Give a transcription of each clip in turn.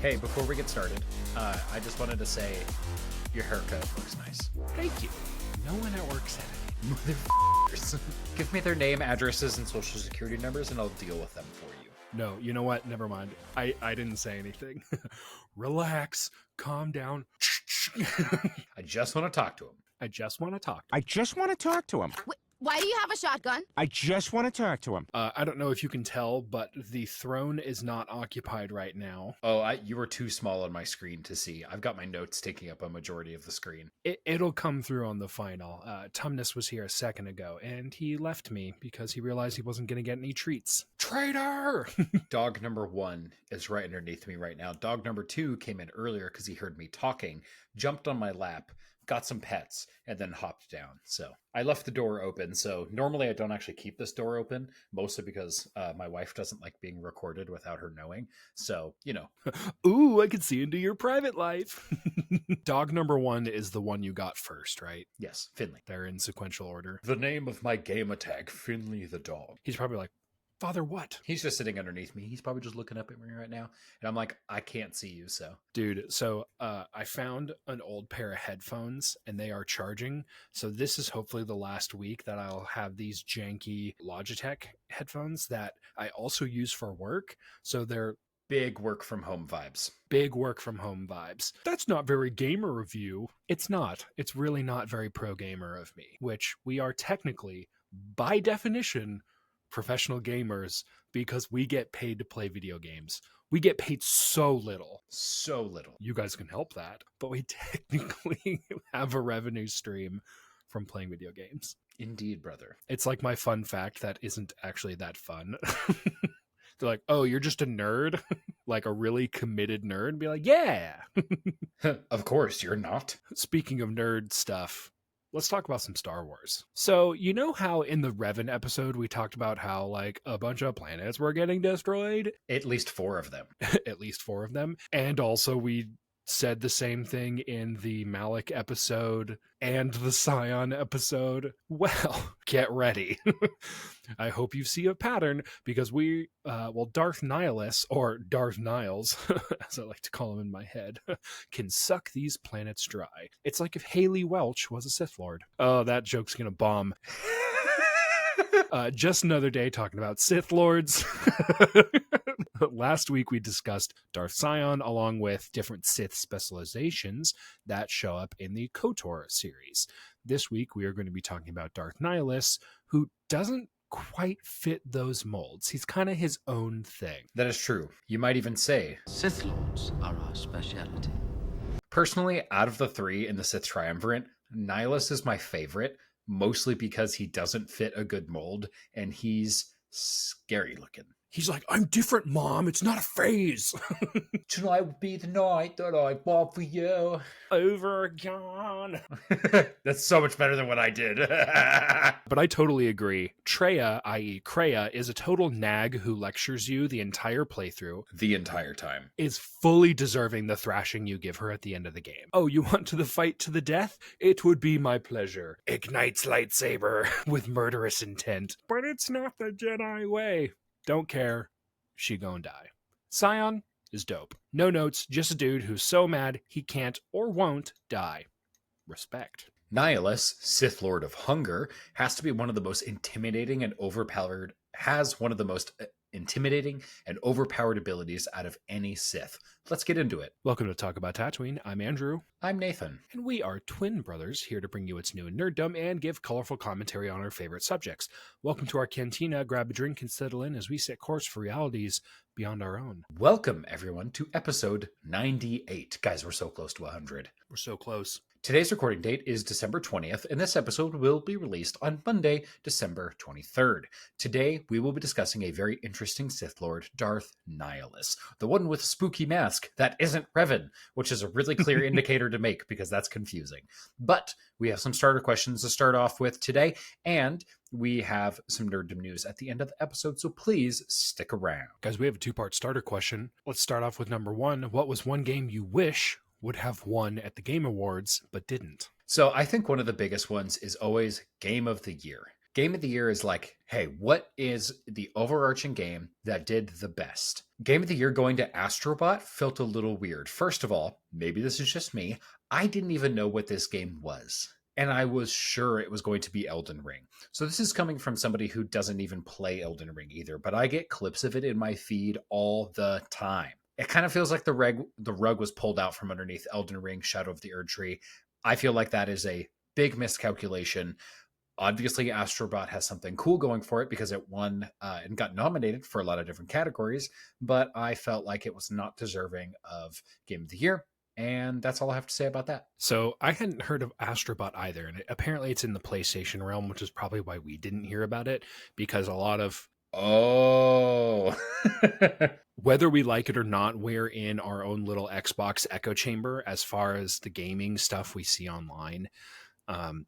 Hey, before we get started, I just wanted to say your haircut looks nice. Thank you. No one at work said it. Motherfuckers. Give me their name, addresses, and social security numbers, and I'll deal with them for you. No, you know what? Never mind. I didn't say anything. Relax. Calm down. I just want to talk to him. I just want to talk. I just want to talk to him. Why do you have a shotgun? I just want to talk to him. I don't know if you can tell, but the throne is not occupied right now. Oh, you were too small on my screen to see. I've got my notes taking up a majority of the screen. It'll come through on the final. Tumnus was here a second ago, and he left me because he realized he wasn't going to get any treats. Traitor! Dog number 1 is right underneath me right now. Dog number 2 came in earlier because he heard me talking, jumped on my lap, got some pets, and then hopped down. So I left the door open. So normally I don't actually keep this door open, mostly because my wife doesn't like being recorded without her knowing. So, you know. Ooh, I can see into your private life. Dog number 1 is the one you got first, right? Yes, Finley. They're in sequential order. The name of my gamer tag, Finley the dog. He's probably like, Father, what? He's just sitting underneath me. He's probably just looking up at me right now. And I'm like, I can't see you, so. Dude, so I found an old pair of headphones and they are charging. So this is hopefully the last week that I'll have these janky Logitech headphones that I also use for work. So they're big work from home vibes. Big work from home vibes. That's not very gamer of you. It's not. It's really not very pro gamer of me, which we are technically, by definition, professional gamers because we get paid to play video games. We get paid so little. So little. You guys can help that, but we technically have a revenue stream from playing video games. Indeed, brother. It's like my fun fact that isn't actually that fun. They're like, oh, you're just a nerd? Like a really committed nerd? And be like, yeah. Of course, you're not. Speaking of nerd stuff, let's talk about some Star Wars. So, you know how in the Revan episode we talked about how, like, a bunch of planets were getting destroyed? At least 4 of them. At least 4 of them. And also we said the same thing in the Malik episode and the Scion episode. Well, get ready. I hope you see a pattern because Darth Nihilus, or Darth Niles, as I like to call him in my head, can suck these planets dry. It's like if Haley Welch was a Sith Lord. Oh, that joke's gonna bomb. Just another day talking about Sith Lords. Last week we discussed Darth Sion along with different Sith specializations that show up in the KOTOR series. This week we are going to be talking about Darth Nihilus, who doesn't quite fit those molds. He's kind of his own thing. That is true. You might even say Sith Lords are our specialty. Personally, out of the 3 in the Sith Triumvirate, Nihilus is my favorite, mostly because he doesn't fit a good mold, and he's scary looking. He's like, I'm different, Mom. It's not a phase. Tonight will be the night that I bought for you. Over again. That's so much better than what I did. But I totally agree. Treya, i.e. Kreia, is a total nag who lectures you the entire playthrough. The entire time. Is fully deserving the thrashing you give her at the end of the game. Oh, you want to the fight to the death? It would be my pleasure. Ignites lightsaber with murderous intent. But it's not the Jedi way. Don't care. She gon' die. Sion is dope. No notes, just a dude who's so mad he can't or won't die. Respect. Nihilus, Sith Lord of Hunger, has to be one of the most intimidating and overpowered, abilities out of any Sith. Let's get into it. Welcome to Talk About Tatooine. I'm Andrew. I'm Nathan. And we are twin brothers here to bring you its new nerddom and give colorful commentary on our favorite subjects. Welcome to our cantina. Grab a drink and settle in as we set course for realities beyond our own. Welcome, everyone, to episode 98. Guys, we're so close to 100. We're so close. Today's recording date is December 20th, and this episode will be released on Monday, December 23rd. Today, we will be discussing a very interesting Sith Lord, Darth Nihilus, the one with a spooky mask that isn't Revan, which is a really clear indicator to make because that's confusing. But we have some starter questions to start off with today, and we have some nerddom news at the end of the episode, so please stick around. Guys, we have a 2-part starter question. Let's start off with number 1. What was one game you wish would have won at the Game Awards, but didn't? So I think one of the biggest ones is always Game of the Year. Game of the year is like, hey, what is the overarching game that did the best? Game of the year going to Astrobot felt a little weird. First of all, maybe this is just me, I didn't even know what this game was. And I was sure it was going to be Elden Ring. So this is coming from somebody who doesn't even play Elden Ring either, but I get clips of it in my feed all the time. It kind of feels like the rug was pulled out from underneath Elden Ring, Shadow of the Erdtree. I feel like that is a big miscalculation. Obviously, Astrobot has something cool going for it because it won and got nominated for a lot of different categories, but I felt like it was not deserving of Game of the Year. And that's all I have to say about that. So I hadn't heard of Astrobot either, and apparently it's in the PlayStation realm, which is probably why we didn't hear about it, because a lot of... Oh. Whether we like it or not, we're in our own little Xbox echo chamber as far as the gaming stuff we see online.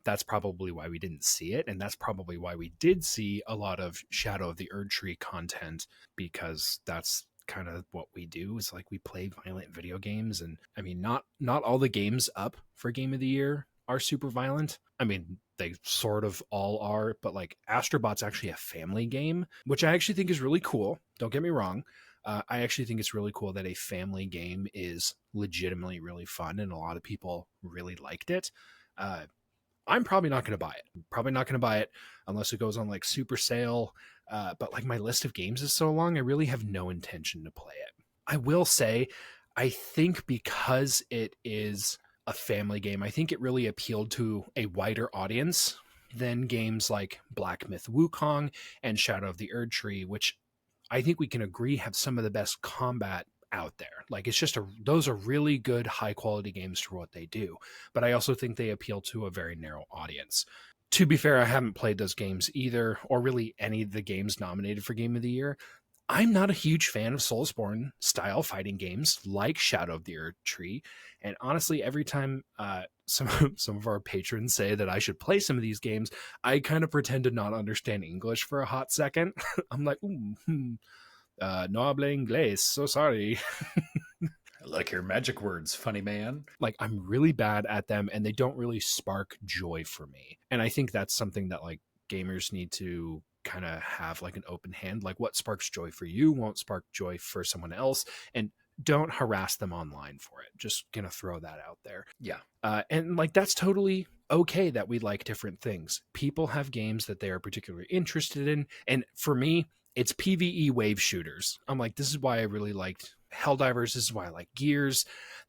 That's probably why we didn't see it, and that's probably why we did see a lot of Shadow of the Erdtree content, because that's kind of what we do, is like we play violent video games. And I mean, not all the games up for Game of the Year are super violent. I mean, they sort of all are, but like Astrobot's actually a family game, which I actually think is really cool. Don't get me wrong. I actually think it's really cool that a family game is legitimately really fun, and a lot of people really liked it. I'm probably not going to buy it. Probably not going to buy it unless it goes on like super sale. But like my list of games is so long, I really have no intention to play it. I will say, I think because it is a family game, I think it really appealed to a wider audience than games like Black Myth Wukong and Shadow of the Erdtree, which I think we can agree have some of the best combat out there. Like, it's just those are really good, high quality games for what they do. But I also think they appeal to a very narrow audience. To be fair, I haven't played those games either, or really any of the games nominated for Game of the Year. I'm not a huge fan of Soulsborne style fighting games like Shadow of the Erdtree. And honestly, every time some of our patrons say that I should play some of these games, I kind of pretend to not understand English for a hot second. I'm like, no habla inglés, so sorry. I like your magic words, funny man. Like, I'm really bad at them, and they don't really spark joy for me. And I think that's something that like gamers need to kind of have like an open hand. Like, what sparks joy for you won't spark joy for someone else, and don't harass them online for it. Just gonna throw that out there. Yeah. And like, that's totally okay that we like different things. People have games that they are particularly interested in, and for me, it's PvE wave shooters. I'm like, this is why I really liked Helldivers. This is why I like Gears.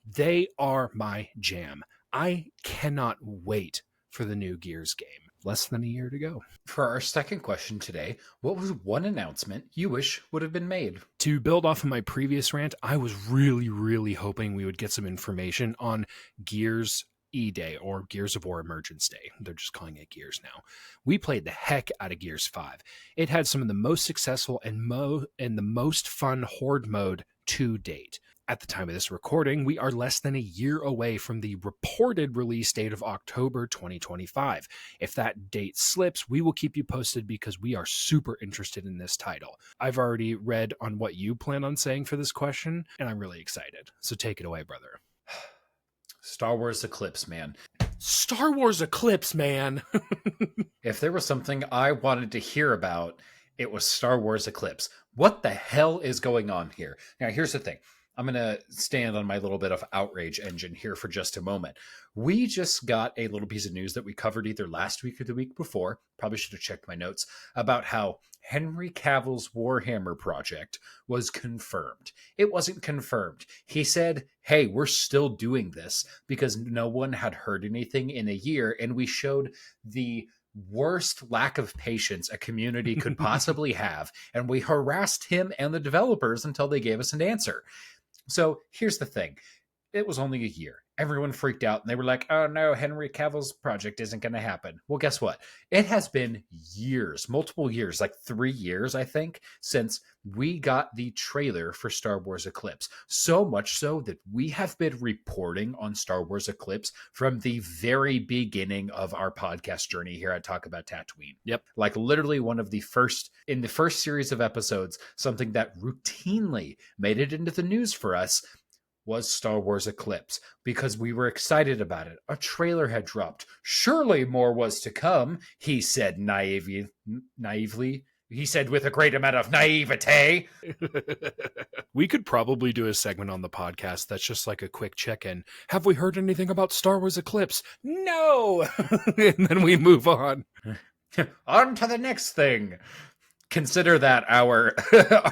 They are my jam. I cannot wait for the new Gears game. Less than a year to go. For our second question today, what was one announcement you wish would have been made? To build off of my previous rant, I was really, really hoping we would get some information on Gears E-Day, or Gears of War Emergence Day. They're just calling it Gears now. We played the heck out of Gears 5. It had some of the most successful and the most fun horde mode to date. At the time of this recording, we are less than a year away from the reported release date of October 2025. If that date slips, we will keep you posted because we are super interested in this title. I've already read on what you plan on saying for this question, and I'm really excited. So take it away, brother. Star Wars Eclipse, man. Star Wars Eclipse, man. If there was something I wanted to hear about, it was Star Wars Eclipse. What the hell is going on here? Now, here's the thing. I'm going to stand on my little bit of outrage engine here for just a moment. We just got a little piece of news that we covered either last week or the week before, probably should have checked my notes, about how Henry Cavill's Warhammer project was confirmed. It wasn't confirmed. He said, hey, we're still doing this because no one had heard anything in a year, and we showed the worst lack of patience a community could possibly have, and we harassed him and the developers until they gave us an answer. So here's the thing. It was only a year. Everyone freaked out and they were like, oh no, Henry Cavill's project isn't going to happen. Well, guess what? It has been years, multiple years, like 3 years, I think, since we got the trailer for Star Wars Eclipse. So much so that we have been reporting on Star Wars Eclipse from the very beginning of our podcast journey here at Talk About Tatooine. Yep. Like literally in the first series of episodes, something that routinely made it into the news for us. was Star Wars Eclipse because we were excited about it. A trailer had dropped. Surely more was to come, he said naively. He said with a great amount of naivete. We could probably do a segment on the podcast that's just like a quick check-in. Have we heard anything about Star Wars Eclipse? No! And then we move on. On to the next thing. Consider that our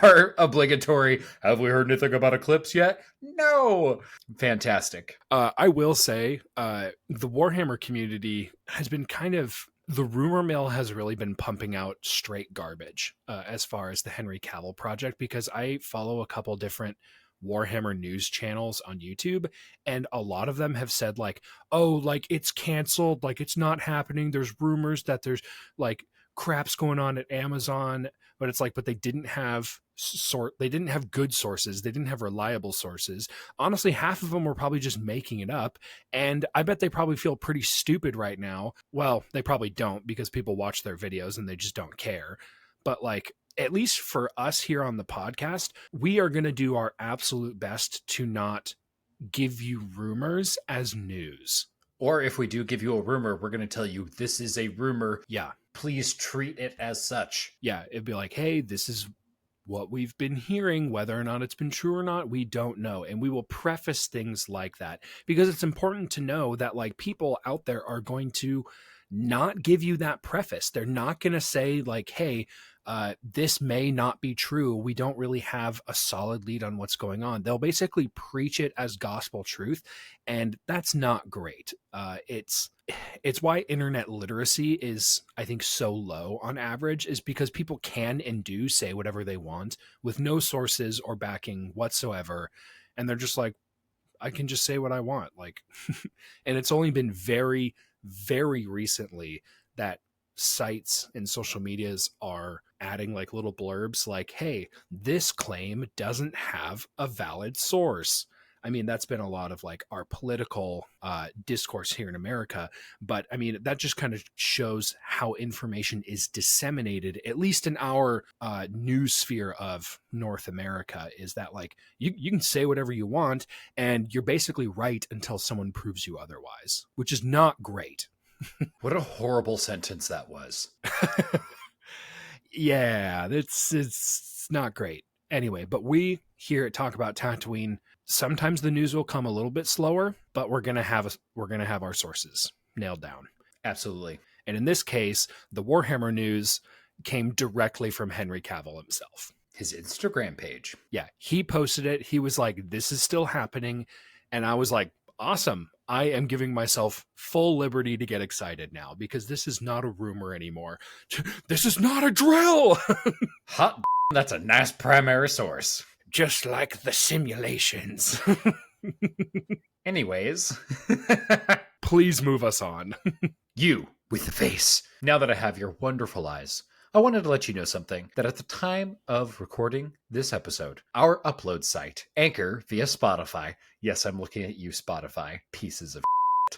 our obligatory, have we heard anything about Eclipse yet? No! Fantastic. I will say, the Warhammer community has been the rumor mill has really been pumping out straight garbage as far as the Henry Cavill project, because I follow a couple different Warhammer news channels on YouTube, and a lot of them have said like, oh, like it's canceled, like it's not happening. There's rumors that there's like crap's going on at Amazon, but it's like, but they didn't have good sources. They didn't have reliable sources. Honestly, half of them were probably just making it up. And I bet they probably feel pretty stupid right now. Well, they probably don't, because people watch their videos and they just don't care. But like, at least for us here on the podcast, we are going to do our absolute best to not give you rumors as news. Or if we do give you a rumor, we're going to tell you this is a rumor. Yeah. Please treat it as such. Yeah. It'd be like, hey, this is what we've been hearing. Whether or not it's been true or not, we don't know. And we will preface things like that, because it's important to know that like people out there are going to not give you that preface. They're not going to say like, hey, this may not be true. We don't really have a solid lead on what's going on. They'll basically preach it as gospel truth, and that's not great. It's why internet literacy is, I think, so low on average, is because people can and do say whatever they want with no sources or backing whatsoever, and they're just like, I can just say what I want. Like, and it's only been very, very recently that sites and social medias are adding like little blurbs like, hey, this claim doesn't have a valid source. I mean, that's been a lot of like our political discourse here in America, but I mean, that just kind of shows how information is disseminated, at least in our news sphere of North America, is that like you can say whatever you want and you're basically right until someone proves you otherwise, which is not great. What a horrible sentence that was. Yeah, it's not great. Anyway, but we here at Talk About Tatooine, sometimes the news will come a little bit slower, but we're gonna have our sources nailed down. Absolutely. And in this case, the Warhammer news came directly from Henry Cavill himself. His Instagram page. Yeah, he posted it. He was like, "This is still happening," and I was like, awesome. I am giving myself full liberty to get excited now, because this is not a rumor anymore. This is not a drill. Hot, that's a nice primary source. Just like the simulations. Anyways. Please move us on. You with the face. Now that I have your wonderful eyes, I wanted to let you know something, that at the time of recording this episode, our upload site, Anchor via Spotify, yes, I'm looking at you, Spotify, pieces of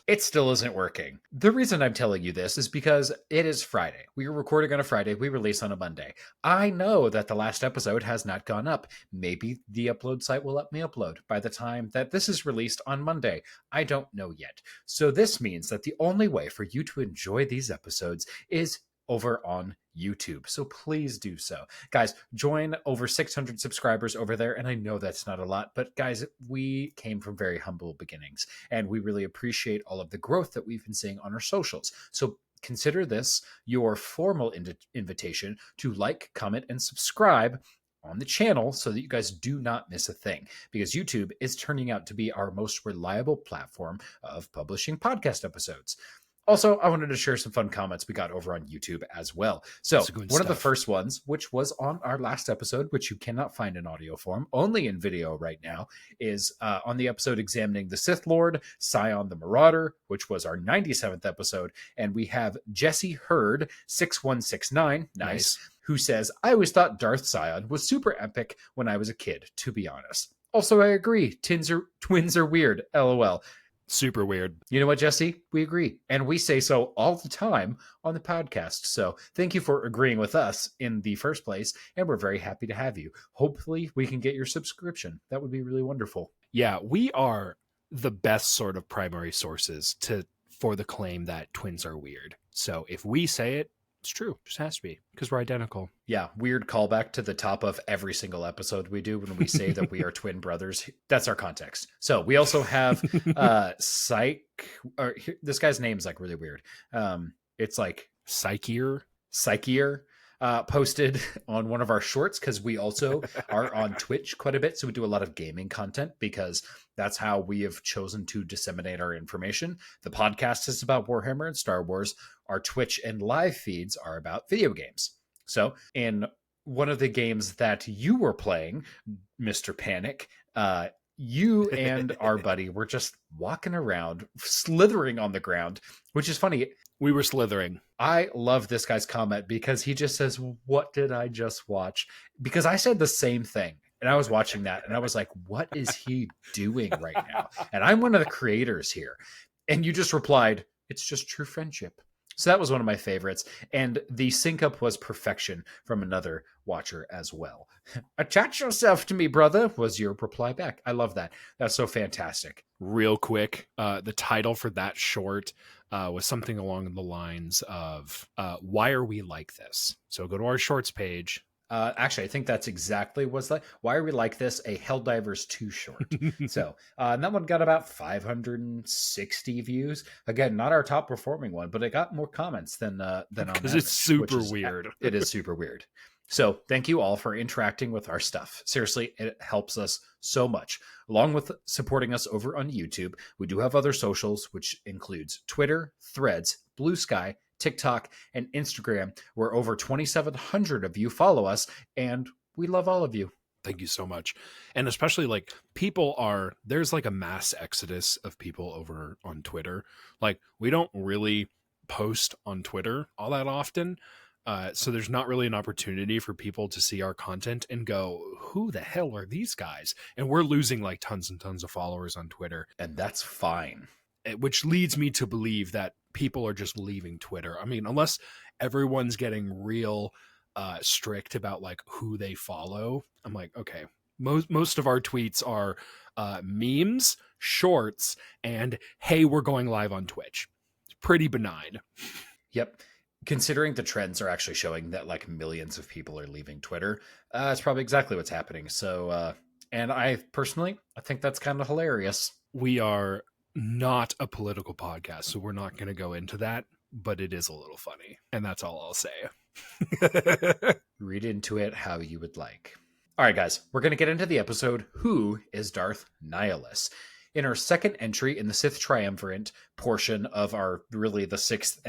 it still isn't working. The reason I'm telling you this is because it is Friday. We are recording on a Friday. We release on a Monday. I know that the last episode has not gone up. Maybe the upload site will let me upload by the time that this is released on Monday. I don't know yet. So this means that the only way for you to enjoy these episodes is over on YouTube. So please do so. Guys, join over 600 subscribers over there. And I know that's not a lot, but guys, we came from very humble beginnings and we really appreciate all of the growth that we've been seeing on our socials. So consider this your formal invitation to like, comment, and subscribe on the channel so that you guys do not miss a thing, because YouTube is turning out to be our most reliable platform of publishing podcast episodes. Also, I wanted to share some fun comments we got over on YouTube as well. So one of the first ones, which was on our last episode, which you cannot find in audio form, only in video right now, is on the episode examining the Sith Lord, Scion the Marauder, which was our 97th episode. And we have Jesse Hurd, 6169, nice, who says, I always thought Darth Scion was super epic when I was a kid, to be honest. Also, I agree. Twins are weird, LOL. Super weird. You know what, Jesse? We agree. And we say so all the time on the podcast. So thank you for agreeing with us in the first place. And we're very happy to have you. Hopefully we can get your subscription. That would be really wonderful. Yeah, we are the best sort of primary sources for the claim that twins are weird. So if we say it, it's true. It just has to be because we're identical. Yeah, weird callback to the top of every single episode we do when we say that we are twin brothers. That's our context. So we also have this guy's name's like really weird. It's like Psychier posted on one of our shorts because we also are on Twitch quite a bit. So we do a lot of gaming content because that's how we have chosen to disseminate our information. The podcast is about Warhammer and Star Wars. Our Twitch and live feeds are about video games. So in one of the games that you were playing, Mr. Panic, you and our buddy were just walking around, slithering on the ground, which is funny. We were slithering. I love this guy's comment because he just says, "What did I just watch?" Because I said the same thing. And I was watching that and I was like, what is he doing right now? And I'm one of the creators here. And you just replied, "It's just true friendship." So that was one of my favorites. And the sync up was perfection from another watcher as well. "Attach yourself to me, brother," was your reply back. I love that. That's so fantastic. Real quick, the title for that short was something along the lines of "Why are we like this?" So go to our shorts page. Actually, I think that's exactly what's like. "Why are we like this?" A Helldivers 2 short. So and that one got about 560 views. Again, not our top performing one, but it got more comments than on because it's super weird. It is super weird. So thank you all for interacting with our stuff. Seriously, it helps us so much. Along with supporting us over on YouTube, we do have other socials, which includes Twitter, Threads, Blue Sky, TikTok, and Instagram, where over 2,700 of you follow us, and we love all of you. Thank you so much. And especially like there's like a mass exodus of people over on Twitter. Like we don't really post on Twitter all that often. So there's not really an opportunity for people to see our content and go, who the hell are these guys? And we're losing like tons and tons of followers on Twitter. And that's fine. Which leads me to believe that people are just leaving Twitter. I mean, unless everyone's getting real strict about like who they follow, I'm like, okay, most of our tweets are memes, shorts, and hey, we're going live on Twitch. It's pretty benign. Yep. Considering the trends are actually showing that like millions of people are leaving Twitter, it's probably exactly what's happening. So, and I think that's kind of hilarious. We are not a political podcast, so we're not going to go into that, but it is a little funny, and that's all I'll say. Read into it how you would like. All right, guys, we're going to get into the episode, Who is Darth Nihilus? In our second entry in the Sith Triumvirate portion of our, really the sixth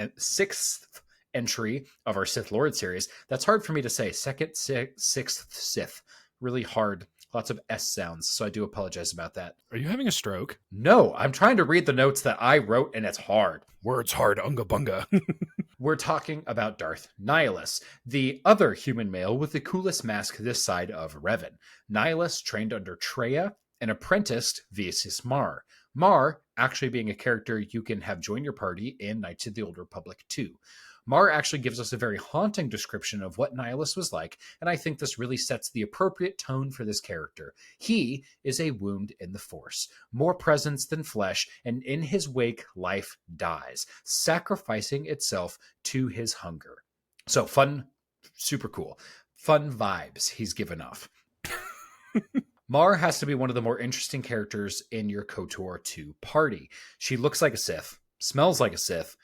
entry of our Sith Lord series. That's hard for me to say. Sixth Sith. Really hard. Lots of S sounds, so I do apologize about that. Are you having a stroke? No, I'm trying to read the notes that I wrote, and it's hard. Words hard, unga bunga. We're talking about Darth Nihilus, the other human male with the coolest mask this side of Revan. Nihilus trained under Traya and apprenticed Visas Mar. Mar actually being a character you can have join your party in Knights of the Old Republic 2. Mar actually gives us a very haunting description of what Nihilus was like, and I think this really sets the appropriate tone for this character. He is a wound in the Force, more presence than flesh, and in his wake, life dies, sacrificing itself to his hunger. So fun, super cool. Fun vibes he's given off. Mar has to be one of the more interesting characters in your KOTOR 2 party. She looks like a Sith, smells like a Sith,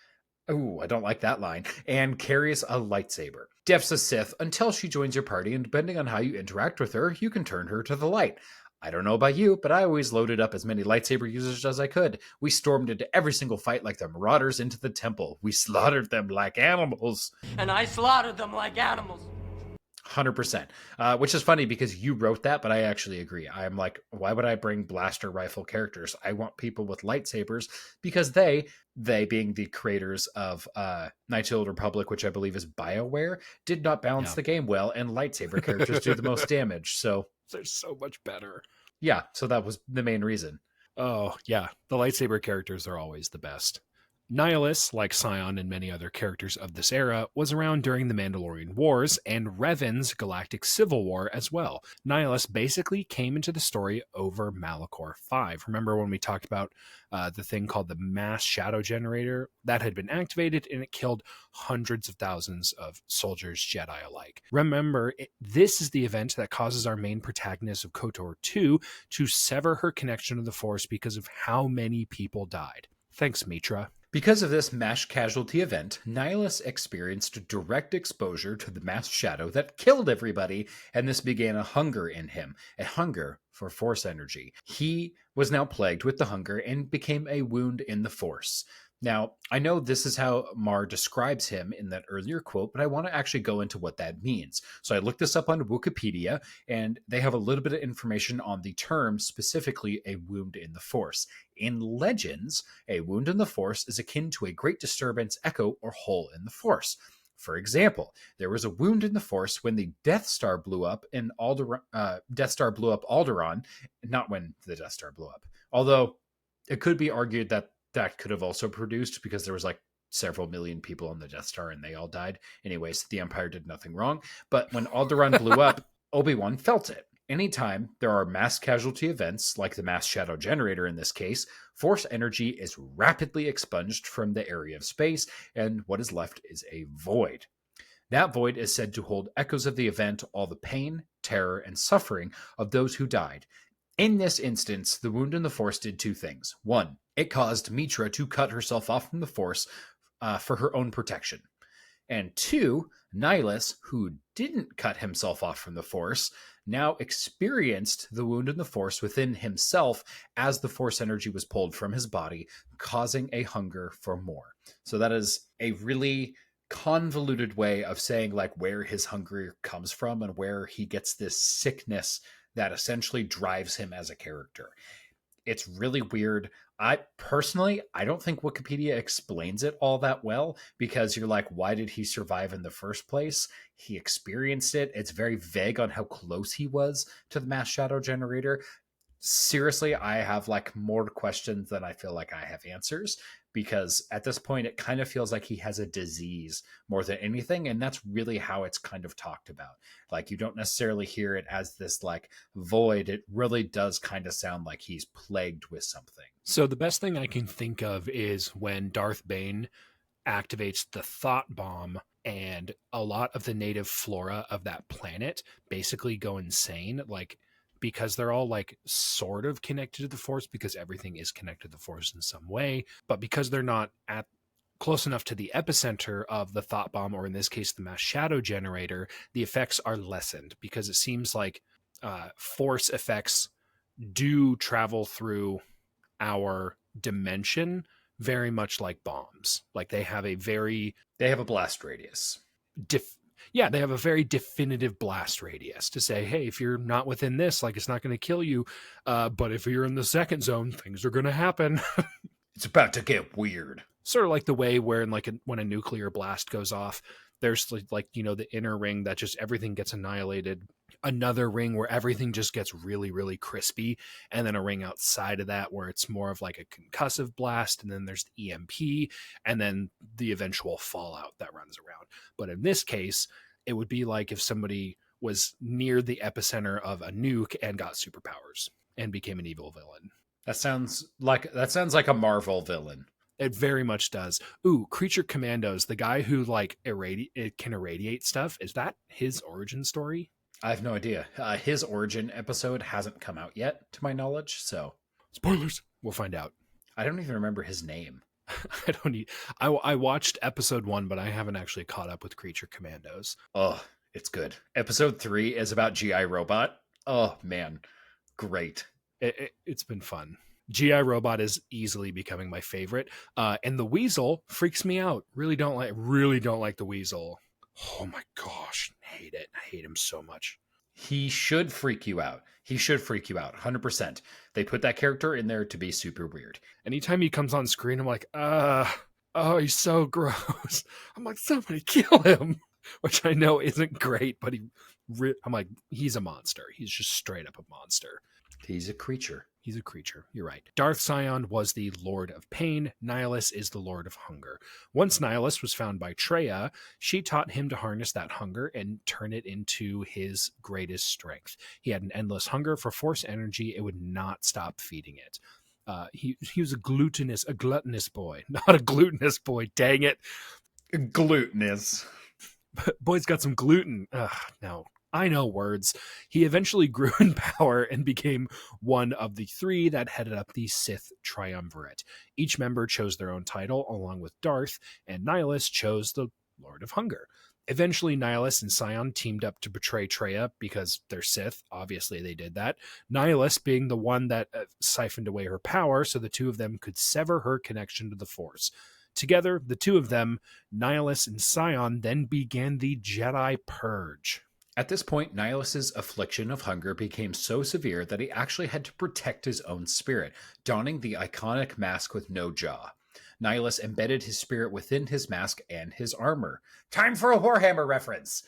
ooh, I don't like that line, and carries a lightsaber. Def's a Sith until she joins your party, and depending on how you interact with her, you can turn her to the light. I don't know about you, but I always loaded up as many lightsaber users as I could. We stormed into every single fight like the marauders into the temple. We slaughtered them like animals. And I slaughtered them like animals. 100%. Which is funny because you wrote that, but I actually agree. I'm like, why would I bring blaster rifle characters? I want people with lightsabers because they being the creators of Knights of the Old Republic, which I believe is BioWare, did not balance the game well, and lightsaber characters do the most damage. So they're so much better. Yeah, so that was the main reason. Oh, yeah. The lightsaber characters are always the best. Nihilus, like Scion and many other characters of this era, was around during the Mandalorian Wars and Revan's Galactic Civil War as well. Nihilus basically came into the story over Malachor 5. Remember when we talked about the thing called the Mass Shadow Generator? That had been activated and it killed hundreds of thousands of soldiers, Jedi alike. Remember, this is the event that causes our main protagonist of KOTOR 2 to sever her connection to the Force because of how many people died. Thanks, Mitra. Because of this mass casualty event, Nihilus experienced direct exposure to the mass shadow that killed everybody, and this began a hunger in him, a hunger for Force energy. He was now plagued with the hunger and became a wound in the Force. Now, I know this is how Mar describes him in that earlier quote, but I want to actually go into what that means. So I looked this up on Wikipedia, and they have a little bit of information on the term, specifically a wound in the Force. In Legends, a wound in the Force is akin to a great disturbance, echo, or hole in the Force. For example, there was a wound in the Force when the Death Star blew up in Alderaan, not when the Death Star blew up. Although it could be argued that could have also produced because there was like several million people on the Death Star and they all died. Anyways, the Empire did nothing wrong. But when Alderaan blew up, Obi-Wan felt it. Anytime there are mass casualty events, like the mass shadow generator in this case, Force energy is rapidly expunged from the area of space, and what is left is a void. That void is said to hold echoes of the event, all the pain, terror, and suffering of those who died. In this instance, the wound in the Force did two things. One, it caused Mitra to cut herself off from the Force for her own protection. And two, Nihilus, who didn't cut himself off from the Force, now experienced the wound in the Force within himself as the Force energy was pulled from his body, causing a hunger for more. So that is a really convoluted way of saying like where his hunger comes from and where he gets this sickness that essentially drives him as a character. It's really weird. I don't think Wikipedia explains it all that well because you're like, why did he survive in the first place? He experienced it. It's very vague on how close he was to the mass shadow generator. Seriously, I have like more questions than I feel like I have answers because at this point it kind of feels like he has a disease more than anything, and that's really how it's kind of talked about. Like you don't necessarily hear it as this like void. It really does kind of sound like he's plagued with something. So the best thing I can think of is when Darth Bane activates the thought bomb and a lot of the native flora of that planet basically go insane, like because they're all like sort of connected to the Force because everything is connected to the Force in some way, but because they're not at close enough to the epicenter of the thought bomb, or in this case, the mass shadow generator, the effects are lessened because it seems like Force effects do travel through our dimension very much like bombs. Like they have a blast radius. They have a very definitive blast radius to say, hey, if you're not within this, like it's not going to kill you. But if you're in the second zone, things are going to happen. It's about to get weird. Sort of like the way where when a nuclear blast goes off, there's like, you know, the inner ring that just everything gets annihilated. Another ring where everything just gets really, really crispy. And then a ring outside of that where it's more of like a concussive blast. And then there's the EMP and then the eventual fallout that runs around. But in this case, it would be like if somebody was near the epicenter of a nuke and got superpowers and became an evil villain. That sounds like a Marvel villain. It very much does. Ooh, Creature Commandos, the guy who like can irradiate stuff. Is that his origin story? I have no idea. His origin episode hasn't come out yet, to my knowledge. So spoilers. We'll find out. I don't even remember his name. I watched episode 1, but I haven't actually caught up with Creature Commandos. Oh, it's good. Episode 3 is about GI Robot. Oh man, great. It's been fun. GI Robot is easily becoming my favorite. And the Weasel freaks me out. Really don't like the Weasel. Oh my gosh. Hate it. I hate him so much. He should freak you out. 100%. They put that character in there to be super weird. Anytime he comes on screen, I'm like, oh, he's so gross. I'm like, somebody kill him. Which I know isn't great, but I'm like, he's a monster. He's just straight up a monster. He's a creature. He's a creature. You're right. Darth Sion was the Lord of Pain. Nihilus is the Lord of Hunger. Once Nihilus was found by Traya, she taught him to harness that hunger and turn it into his greatest strength. He had an endless hunger for Force energy. It would not stop feeding it. He was a gluttonous boy, not a glutinous boy. Dang it. Glutinous. Boy's got some gluten. No. I know words. He eventually grew in power and became one of the three that headed up the Sith Triumvirate. Each member chose their own title, along with Darth, and Nihilus chose the Lord of Hunger. Eventually, Nihilus and Sion teamed up to betray Traya because they're Sith. Obviously, they did that. Nihilus being the one that siphoned away her power so the two of them could sever her connection to the Force. Together, the two of them, Nihilus and Sion, then began the Jedi Purge. At this point, Nihilus's affliction of hunger became so severe that he actually had to protect his own spirit, donning the iconic mask with no jaw. Nihilus embedded his spirit within his mask and his armor. Time for a Warhammer reference!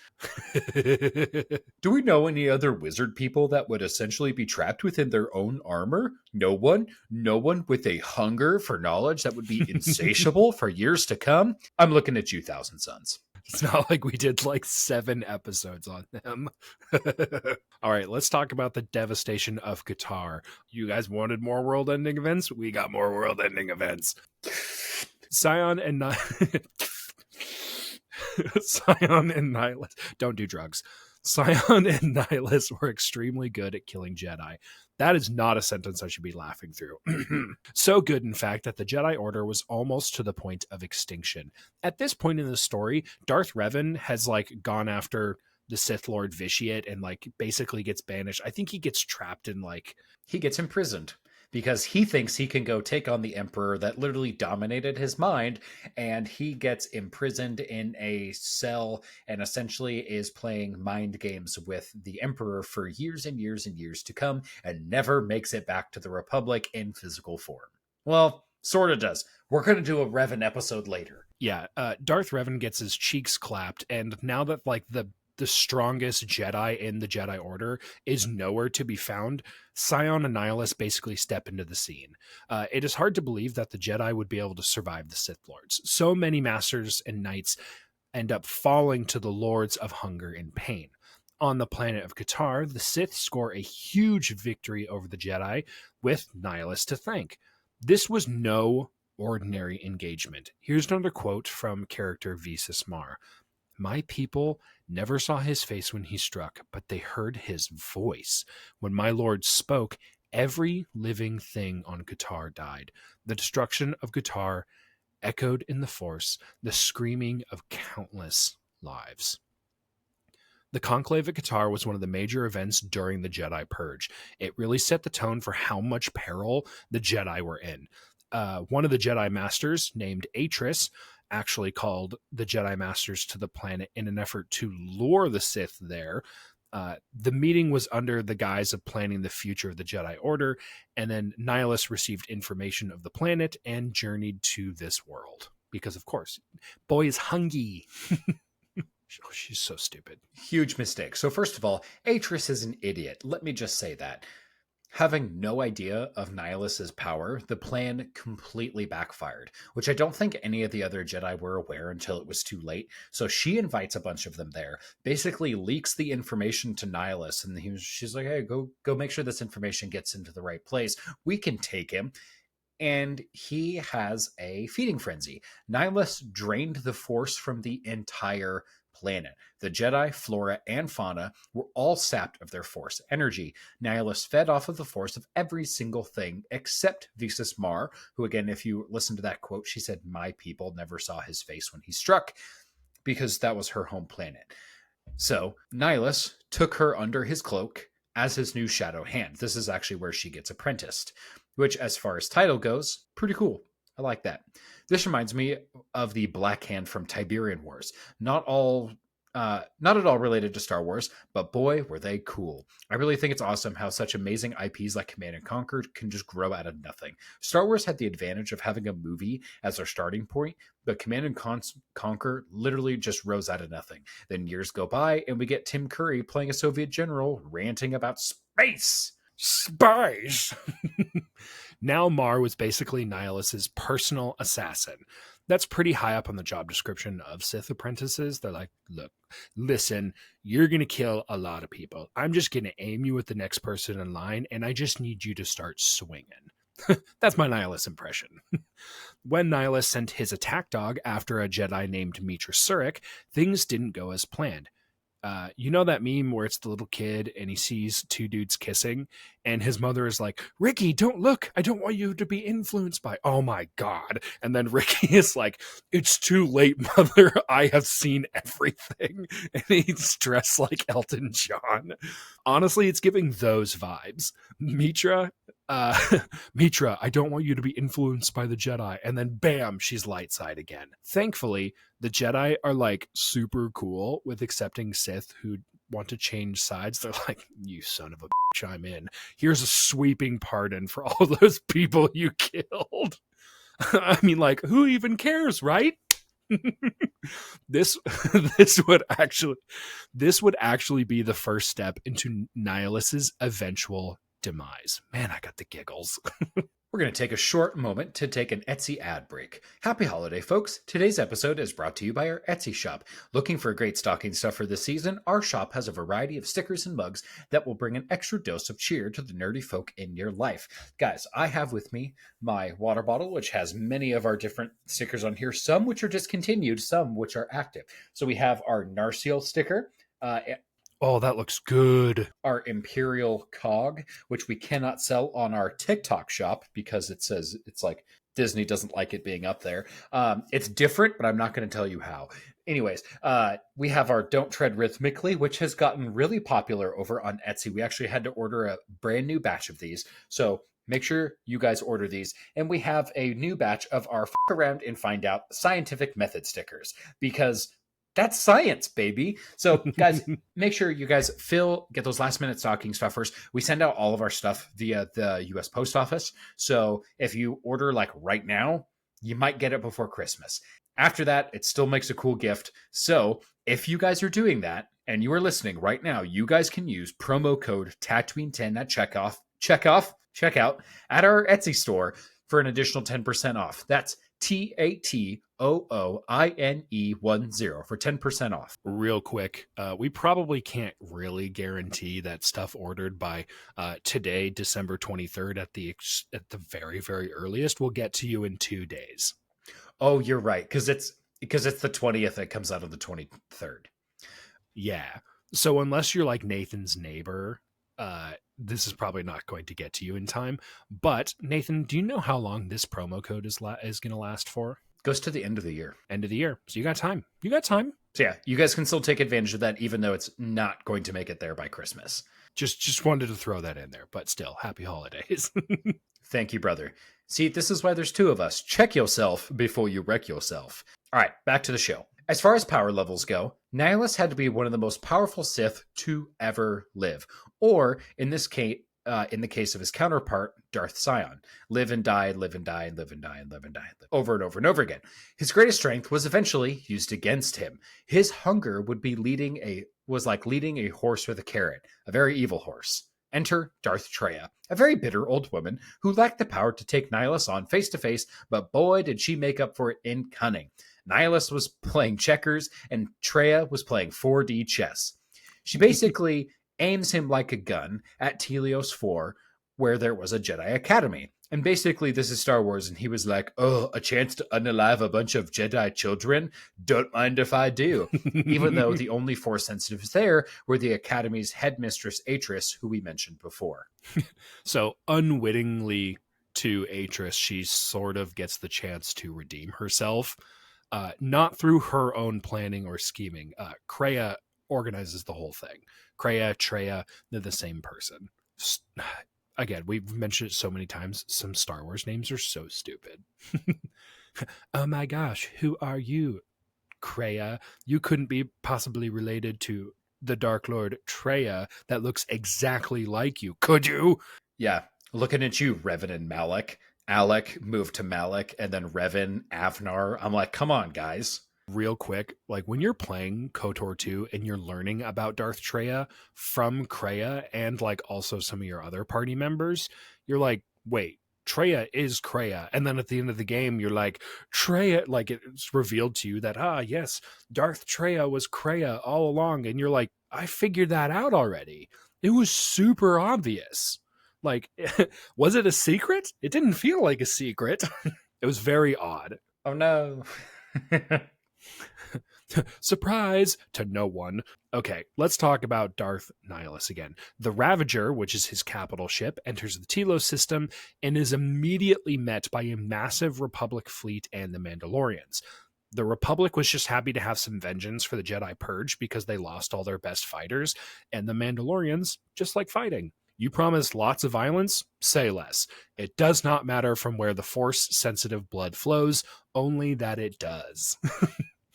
Do we know any other wizard people that would essentially be trapped within their own armor? No one? No one with a hunger for knowledge that would be insatiable for years to come? I'm looking at you, Thousand Suns. It's not like we did like 7 episodes on them. All right, let's talk about the devastation of Qatar. You guys wanted more world-ending events? We got more world-ending events. Sion and Nihilus. Don't do drugs. Sion and Nihilus were extremely good at killing Jedi. That is not a sentence I should be laughing through. So good, in fact, that the Jedi Order was almost to the point of extinction. At this point in the story, Darth Revan has gone after the Sith Lord Vitiate and basically gets banished. I think he gets trapped in He gets imprisoned because he thinks he can go take on the Emperor that literally dominated his mind, and he gets imprisoned in a cell and essentially is playing mind games with the Emperor for years and years and years to come, and never makes it back to the Republic in physical form. Well, sort of does. We're going to do a Revan episode later. Yeah, Darth Revan gets his cheeks clapped, and now that the strongest Jedi in the Jedi Order is nowhere to be found, Sion and Nihilus basically step into the scene. It is hard to believe that the Jedi would be able to survive the Sith Lords. So many Masters and Knights end up falling to the Lords of Hunger and Pain. On the planet of Qatar, the Sith score a huge victory over the Jedi, with Nihilus to thank. This was no ordinary engagement. Here's another quote from character Visas Mar. My people never saw his face when he struck, but they heard his voice. When my lord spoke, every living thing on Qatar died. The destruction of Qatar echoed in the Force, the screaming of countless lives. The Conclave at Qatar was one of the major events during the Jedi Purge. It really set the tone for how much peril the Jedi were in. One of the Jedi Masters, named Atris, actually called the Jedi Masters to the planet in an effort to lure the Sith there. The meeting was under the guise of planning the future of the Jedi Order, and then Nihilus received information of the planet and journeyed to this world. Because, of course, boy is hungry. Oh, she's so stupid. Huge mistake. So first of all, Atris is an idiot. Let me just say that. Having no idea of Nihilus's power, the plan completely backfired, which I don't think any of the other Jedi were aware until it was too late. So she invites a bunch of them there, basically leaks the information to Nihilus, and she's like, hey, go make sure this information gets into the right place. We can take him. And he has a feeding frenzy. Nihilus drained the Force from the entire planet. The Jedi, flora, and fauna were all sapped of their Force energy. Nihilus fed off of the Force of every single thing except Visas Mar, who, again, if you listen to that quote, she said, my people never saw his face when he struck, because that was her home planet. So Nihilus took her under his cloak as his new shadow hand. This is actually where she gets apprenticed, which, as far as title goes, pretty cool. I like that. This reminds me of the Black Hand from Tiberian Wars. Not at all related to Star Wars, but boy, were they cool. I really think it's awesome how such amazing IPs like Command and Conquer can just grow out of nothing. Star Wars had the advantage of having a movie as their starting point, but Command and Conquer literally just rose out of nothing. Then years go by, and we get Tim Curry playing a Soviet general ranting about space. Spies! Now Mar was basically Nihilus's personal assassin. That's pretty high up on the job description of Sith apprentices. They're like, look, listen, you're going to kill a lot of people. I'm just going to aim you at the next person in line, and I just need you to start swinging. That's my Nihilus impression. When Nihilus sent his attack dog after a Jedi named Mitra Surik, things didn't go as planned. You know that meme where it's the little kid and he sees two dudes kissing and his mother is like, Ricky, don't look. I don't want you to be influenced by, oh my God. And then Ricky is like, it's too late, mother. I have seen everything. And he's dressed like Elton John. Honestly, it's giving those vibes. Mitra, I don't want you to be influenced by the Jedi. And then bam, she's light side again. Thankfully, the Jedi are like super cool with accepting Sith who want to change sides. They're like, you son of a bitch, I'm in. Here's a sweeping pardon for all those people you killed. I mean, like, who even cares, right? This would actually be the first step into Nihilus's eventual demise. Man, I got the giggles. We're going to take a short moment to take an Etsy ad break. Happy holiday, folks. Today's episode is brought to you by our Etsy shop. Looking for great stocking stuffer this season? Our shop has a variety of stickers and mugs that will bring an extra dose of cheer to the nerdy folk in your life. Guys, I have with me my water bottle, which has many of our different stickers on here, some which are discontinued, some which are active. So we have our Narcial sticker, oh, that looks good. our Imperial Cog, which we cannot sell on our TikTok shop because it says it's like Disney doesn't like it being up there. It's different, but I'm not going to tell you how. Anyways, we have our Don't Tread Rhythmically, which has gotten really popular over on Etsy. We actually had to order a brand new batch of these. So make sure you guys order these. And we have a new batch of our F Around and Find Out scientific method stickers because that's science, baby. So, guys, make sure you guys get those last minute stocking stuffers. We send out all of our stuff via the U.S. Post Office. So if you order like right now, you might get it before Christmas. After that, it still makes a cool gift. So if you guys are doing that and you are listening right now, you guys can use promo code Tatooine10 at checkout at our Etsy store for an additional 10% off. That's TATOOINE10 for 10% off. Real quick, we probably can't really guarantee that stuff ordered by today, December 23rd, at the very, very earliest, will get to you in 2 days. Oh, you're right, because it's the 20th. It comes out on the 23rd. Yeah. So unless you're like Nathan's neighbor, this is probably not going to get to you in time. But Nathan, do you know how long this promo code is going to last for? Goes to the end of the year. End of the year. So you got time. So yeah, you guys can still take advantage of that, even though it's not going to make it there by Christmas. Just wanted to throw that in there, but still, happy holidays. Thank you, brother. See, this is why there's two of us. Check yourself before you wreck yourself. All right, back to the show. As far as power levels go, Nihilus had to be one of the most powerful Sith to ever live, or in this case, in the case of his counterpart, Darth Sion, live and die, live and die, and live and die, and live and die, over and over and over again. His greatest strength was eventually used against him. His hunger would be was like leading a horse with a carrot, a very evil horse. Enter Darth Traya, a very bitter old woman who lacked the power to take Nihilus on face to face, but boy did she make up for it in cunning. Nihilus was playing checkers and Traya was playing 4D chess. She basically aims him like a gun at Telios 4, where there was a Jedi Academy. And basically, this is Star Wars, and he was like, oh, a chance to unalive a bunch of Jedi children? Don't mind if I do. Even though the only Force sensitives there were the Academy's headmistress, Atris, who we mentioned before. So, unwittingly to Atris, she sort of gets the chance to redeem herself. Not through her own planning or scheming. Kreia organizes the whole thing. Kreia, Traya, they're the same person. Again, we've mentioned it so many times. Some Star Wars names are so stupid. Oh my gosh, who are you, Kreia? You couldn't be possibly related to the Dark Lord Traya that looks exactly like you, could you? Yeah, looking at you, Revan and Malak. Alec moved to Malak, and then Revan, Avnar. I'm like, come on, guys. Real quick, like when you're playing KOTOR 2 and you're learning about Darth Treya from Kreia and like also some of your other party members, you're like, wait, Treya is Kreia. And then at the end of the game, you're like, Treya, like it's revealed to you that, yes, Darth Treya was Kreia all along. And you're like, I figured that out already. It was super obvious. Like, was it a secret? It didn't feel like a secret. It was very odd. Oh no. Surprise to no one. Okay, let's talk about Darth Nihilus again. The Ravager, which is his capital ship, enters the Telos system and is immediately met by a massive Republic fleet and the Mandalorians. The Republic was just happy to have some vengeance for the Jedi Purge because they lost all their best fighters, and the Mandalorians just like fighting. You promise lots of violence? Say less. It does not matter from where the Force-sensitive blood flows, only that it does.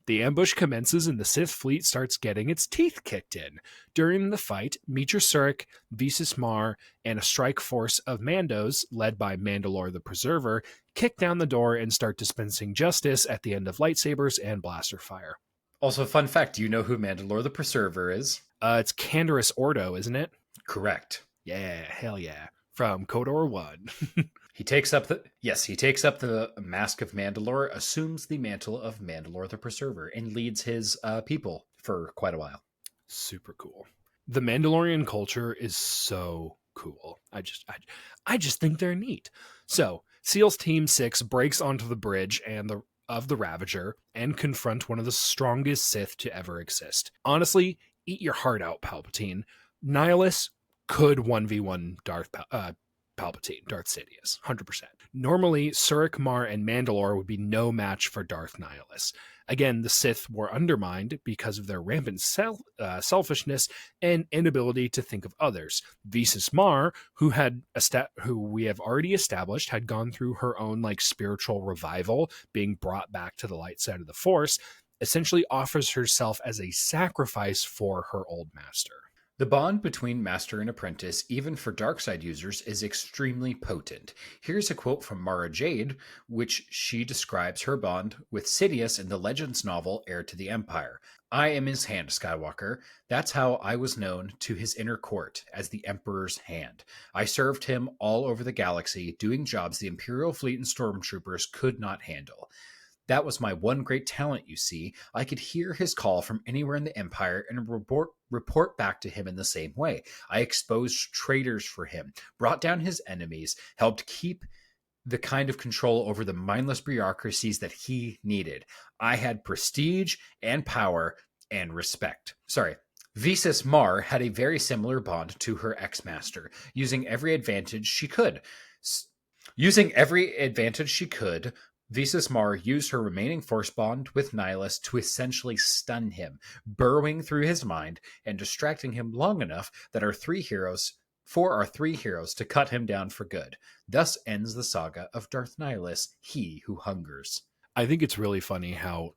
The ambush commences and the Sith fleet starts getting its teeth kicked in. During the fight, Meecher Surik, Visas Mar, and a strike force of Mandos, led by Mandalore the Preserver, kick down the door and start dispensing justice at the end of lightsabers and blaster fire. Also, fun fact, do you know who Mandalore the Preserver is? It's Canderous Ordo, isn't it? Correct. Yeah, hell yeah. From KOTOR 1. He takes up the mask of Mandalore, assumes the mantle of Mandalore the Preserver, and leads his people for quite a while. Super cool. The Mandalorian culture is so cool. I just think they're neat. So, SEALs Team 6 breaks onto the bridge of the Ravager and confront one of the strongest Sith to ever exist. Honestly, eat your heart out, Palpatine. Nihilus could 1v1 Palpatine, Darth Sidious, 100%. Normally, Surik, Mar, and Mandalore would be no match for Darth Nihilus. Again, the Sith were undermined because of their rampant selfishness and inability to think of others. Visas Mar, who we have already established had gone through her own like spiritual revival, being brought back to the light side of the Force, essentially offers herself as a sacrifice for her old master. The bond between master and apprentice, even for darkside users, is extremely potent. Here's a quote from Mara Jade, which she describes her bond with Sidious in the Legends novel Heir to the Empire. I am his hand, Skywalker. That's how I was known to his inner court, as the Emperor's hand. I served him all over the galaxy, doing jobs the Imperial fleet and stormtroopers could not handle. That was my one great talent, you see. I could hear his call from anywhere in the Empire and report back to him in the same way. I exposed traitors for him, brought down his enemies, helped keep the kind of control over the mindless bureaucracies that he needed. I had prestige and power and respect. Visas Mar had a very similar bond to her ex-master, using every advantage she could. Visas Mar used her remaining force bond with Nihilus to essentially stun him, burrowing through his mind and distracting him long enough that our three heroes to cut him down for good. Thus ends the saga of Darth Nihilus, he who hungers. I think it's really funny how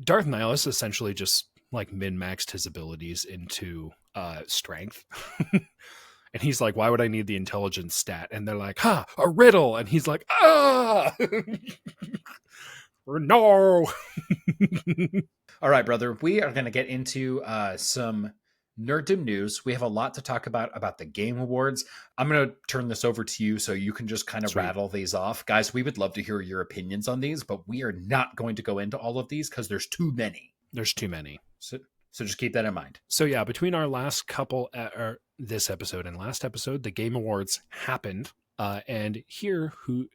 Darth Nihilus essentially just like min-maxed his abilities into strength. And he's like, why would I need the intelligence stat? And they're like, a riddle. And he's like, no. All right, brother. We are going to get into some nerddom news. We have a lot to talk about the Game Awards. I'm going to turn this over to you so you can just kind of rattle these off. Guys, we would love to hear your opinions on these, but we are not going to go into all of these because there's too many. So just keep that in mind. So yeah, between our last couple, this episode and last episode, the Game Awards happened. And here who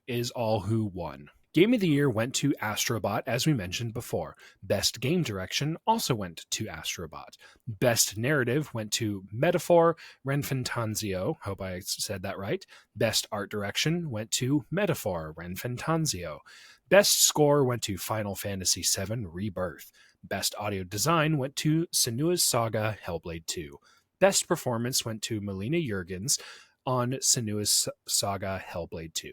won. Game of the Year went to Astrobot, as we mentioned before. Best Game Direction also went to Astrobot. Best Narrative went to Metaphor, Renfantanzio. Hope I said that right. Best Art Direction went to Metaphor, Renfantanzio. Best Score went to Final Fantasy VII Rebirth. Best Audio Design went to Senua's Saga Hellblade 2. Best Performance went to Melina Jurgens on Senua's Saga Hellblade 2.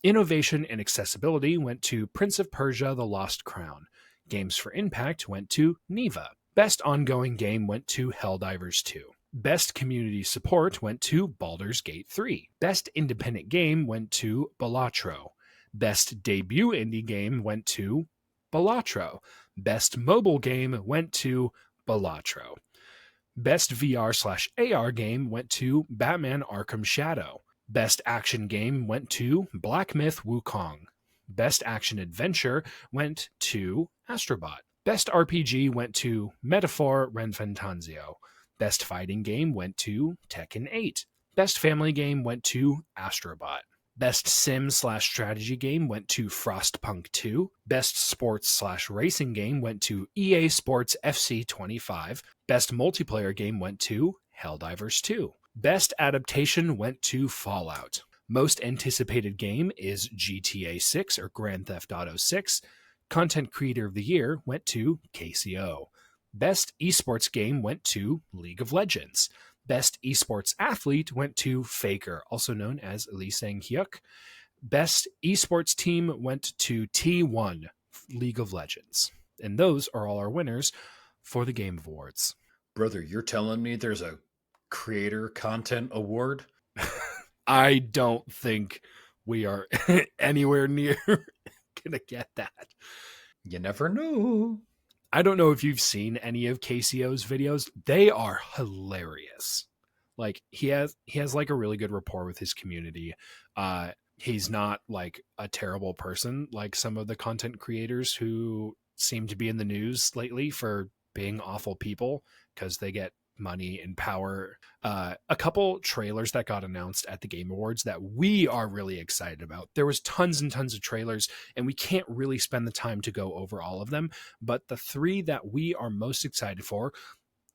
Innovation and Accessibility went to Prince of Persia The Lost Crown. Games for Impact went to Neva. Best Ongoing Game went to Helldivers 2. Best Community Support went to Baldur's Gate 3. Best Independent Game went to Balatro. Best Debut Indie Game went to Balatro. Best mobile game went to Balatro. Best VR/AR game went to Batman Arkham Shadow. Best action game went to Black Myth Wukong. Best action adventure went to Astrobot. Best RPG went to Metaphor Renfantanzio. Best fighting game went to Tekken 8. Best family game went to Astrobot. Best sim/strategy game went to Frostpunk 2. Best sports/racing game went to EA Sports FC 25. Best multiplayer game went to Helldivers 2. Best adaptation went to Fallout. Most anticipated game is GTA 6 or Grand Theft Auto 6. Content Creator of the Year went to KCO. Best esports game went to League of Legends. Best esports athlete went to Faker, also known as Lee Sang-hyuk. Best esports team went to T1, League of Legends. And those are all our winners for the Game Awards. Brother, you're telling me there's a creator content award? I don't think we are anywhere near gonna get that. You never know. I don't know if you've seen any of KCO's videos. They are hilarious. Like he has like a really good rapport with his community. He's not like a terrible person like some of the content creators who seem to be in the news lately for being awful people because they get money and power. A couple trailers that got announced at the Game Awards that we are really excited about. There was tons and tons of trailers, and we can't really spend the time to go over all of them, but the three that we are most excited for,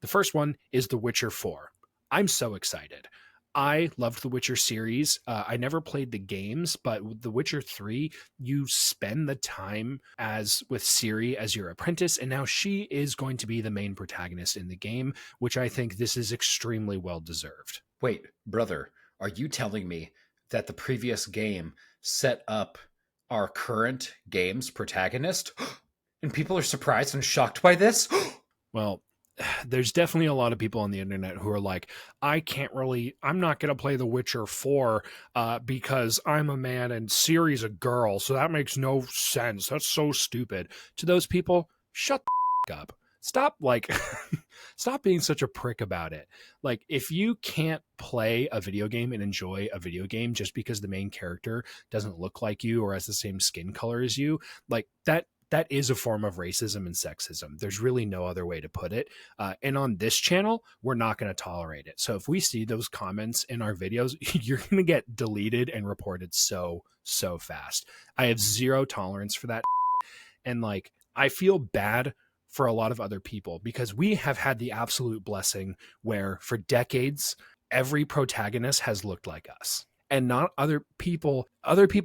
the first one is The Witcher 4. I'm so excited. I loved the Witcher series. I never played the games, but with The Witcher 3, you spend the time as with Ciri as your apprentice, and now she is going to be the main protagonist in the game, which I think this is extremely well deserved. Wait, brother, are you telling me that the previous game set up our current game's protagonist? And people are surprised and shocked by this? Well, there's definitely a lot of people on the internet who are like, I'm not going to play The Witcher 4 because I'm a man and Ciri's a girl, so that makes no sense. That's so stupid. To those people, shut the up. Stop stop being such a prick about it. Like, if you can't play a video game and enjoy a video game just because the main character doesn't look like you or has the same skin color as you, like that is a form of racism and sexism. There's really no other way to put it. And on this channel, we're not going to tolerate it. So if we see those comments in our videos, you're going to get deleted and reported so fast. I have zero tolerance for that. And like, I feel bad for a lot of other people because we have had the absolute blessing where for decades, every protagonist has looked like us. And not other people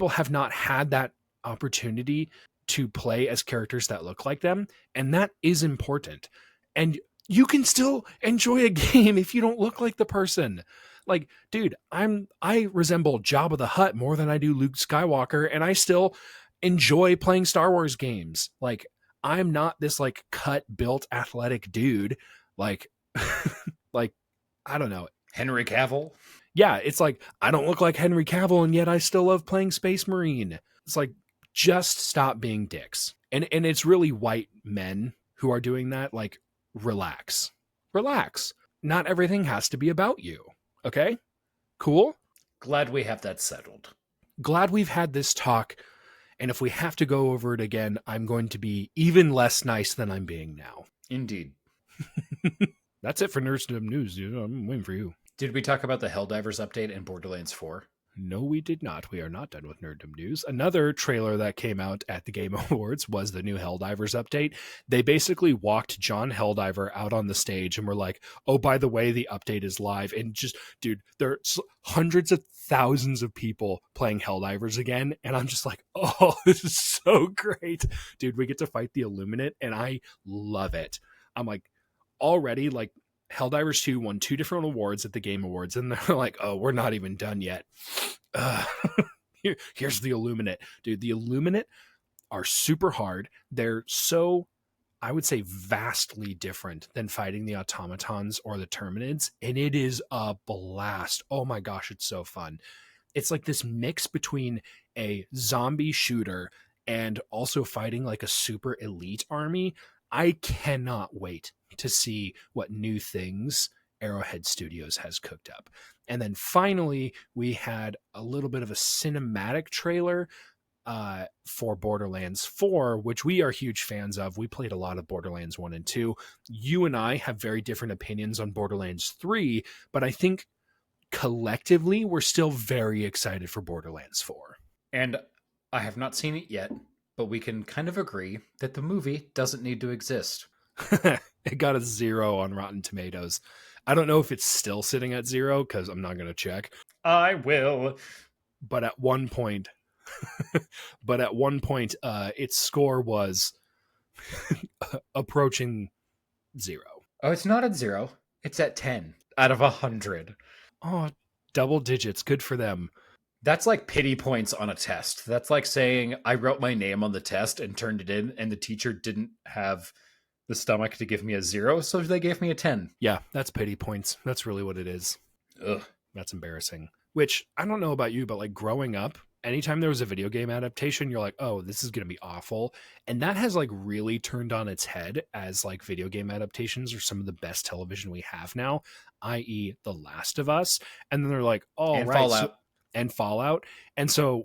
have not had that opportunity to play as characters that look like them, and that is important. And you can still enjoy a game if you don't look like the person. Like, dude, I resemble Jabba the Hutt more than I do Luke Skywalker, and I still enjoy playing Star Wars games. Like, I'm not this like cut built athletic dude. Like like I don't know, Henry Cavill? Yeah, it's like I don't look like Henry Cavill, and yet I still love playing Space Marine. It's like, just stop being dicks. And it's really white men who are doing that. Like, relax. Not everything has to be about you. Okay? Cool? Glad we have that settled. Glad we've had this talk. And if we have to go over it again, I'm going to be even less nice than I'm being now. Indeed. That's it for Nerddom News, dude. I'm waiting for you. Did we talk about the Helldivers update in Borderlands 4? No, we did not. We are not done with Nerddom News. Another trailer that came out at the Game Awards was the new Helldivers update. They basically walked John Helldiver out on the stage and were like, oh, by the way, the update is live. And just, dude, there's hundreds of thousands of people playing Helldivers again. And I'm just like, oh, this is so great. Dude, we get to fight the Illuminate, and I love it. I'm like, already, like, Helldivers 2 won 2 different awards at the Game Awards, and they're like, oh, we're not even done yet. Here's the Illuminate. Dude, the Illuminate are super hard. They're so, I would say, vastly different than fighting the automatons or the Terminids, and it is a blast. Oh my gosh, it's so fun. It's like this mix between a zombie shooter and also fighting like a super elite army. I cannot wait to see what new things Arrowhead Studios has cooked up. And then finally, we had a little bit of a cinematic trailer for Borderlands 4, which we are huge fans of. We played a lot of Borderlands 1 and 2. You and I have very different opinions on Borderlands 3, but I think collectively we're still very excited for Borderlands 4. And I have not seen it yet, but we can kind of agree that the movie doesn't need to exist. It got a 0 on Rotten Tomatoes. I don't know if it's still sitting at 0 because I'm not going to check. I will. But at one point, its score was approaching 0. Oh, it's not at 0. It's at 10 out of 100. Oh, double digits. Good for them. That's like pity points on a test. That's like saying I wrote my name on the test and turned it in, and the teacher didn't have the stomach to give me a 0, so they gave me a 10. Yeah, that's pity points. That's really what it is. Ugh. That's embarrassing. Which, I don't know about you, but like growing up, anytime there was a video game adaptation, you're like, oh, this is going to be awful. And that has like really turned on its head as like video game adaptations are some of the best television we have now, i.e. The Last of Us. And then they're like, oh, and right. Fallout. And Fallout. And so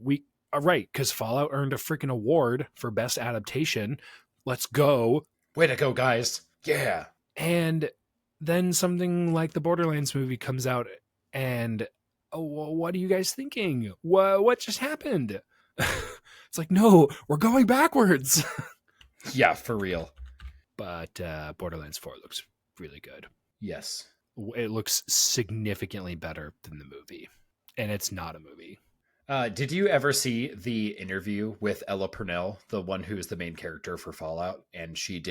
right, because Fallout earned a freaking award for best adaptation. Let's go. Way to go, guys. Yeah. And then something like the Borderlands movie comes out and, oh, well, what are you guys thinking? What just happened? It's like, no, we're going backwards. Yeah, for real. But Borderlands 4 looks really good. Yes. It looks significantly better than the movie. And it's not a movie. Did you ever see the interview with Ella Purnell, the one who is the main character for Fallout? And she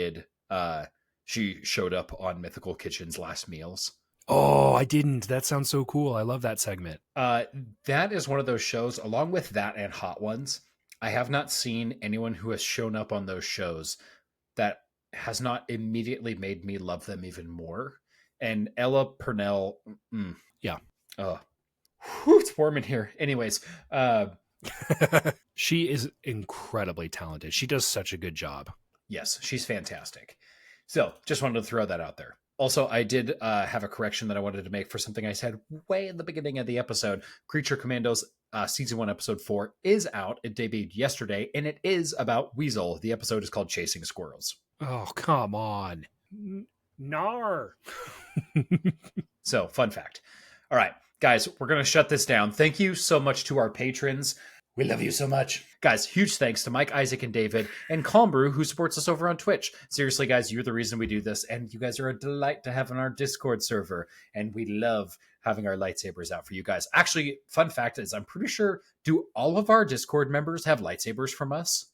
showed up on Mythical Kitchen's Last Meals. Oh, I didn't. That sounds so cool. I love that segment. That is one of those shows, along with that and Hot Ones. I have not seen anyone who has shown up on those shows that has not immediately made me love them even more. And Ella Purnell, yeah. Whew, it's warm in here. Anyways, she is incredibly talented. She does such a good job. Yes, she's fantastic. So just wanted to throw that out there. Also, I did have a correction that I wanted to make for something I said way in the beginning of the episode. Creature Commandos Season 1, Episode 4 is out. It debuted yesterday, and it is about Weasel. The episode is called Chasing Squirrels. Oh, come on. Nar. So, fun fact. All right, guys, we're going to shut this down. Thank you so much to our patrons. We love you so much. Guys, huge thanks to Mike, Isaac, and David, and Calmbrew, who supports us over on Twitch. Seriously, guys, you're the reason we do this, and you guys are a delight to have on our Discord server, and we love having our lightsabers out for you guys. Actually, fun fact is, I'm pretty sure, do all of our Discord members have lightsabers from us?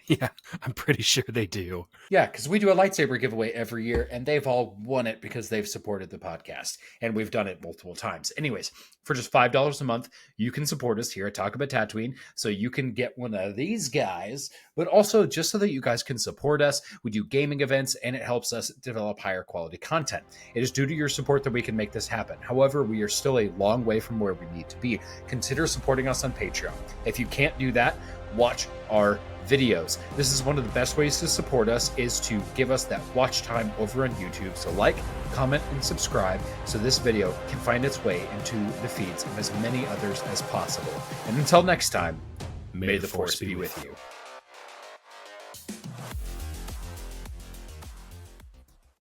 Yeah, I'm pretty sure they do. Yeah, because we do a lightsaber giveaway every year, and they've all won it because they've supported the podcast, and we've done it multiple times. Anyways, for just $5 a month, you can support us here at Talk About Tatooine, so you can get one of these guys, but also just so that you guys can support us. We do gaming events, and it helps us develop higher quality content. It is due to your support that we can make this happen. However, we are still a long way from where we need to be. Consider supporting us on Patreon. If you can't do that, watch our videos. This is one of the best ways to support us, is to give us that watch time over on YouTube. So like, comment, and subscribe so this video can find its way into the feeds of as many others as possible. And until next time, may the Force be with you.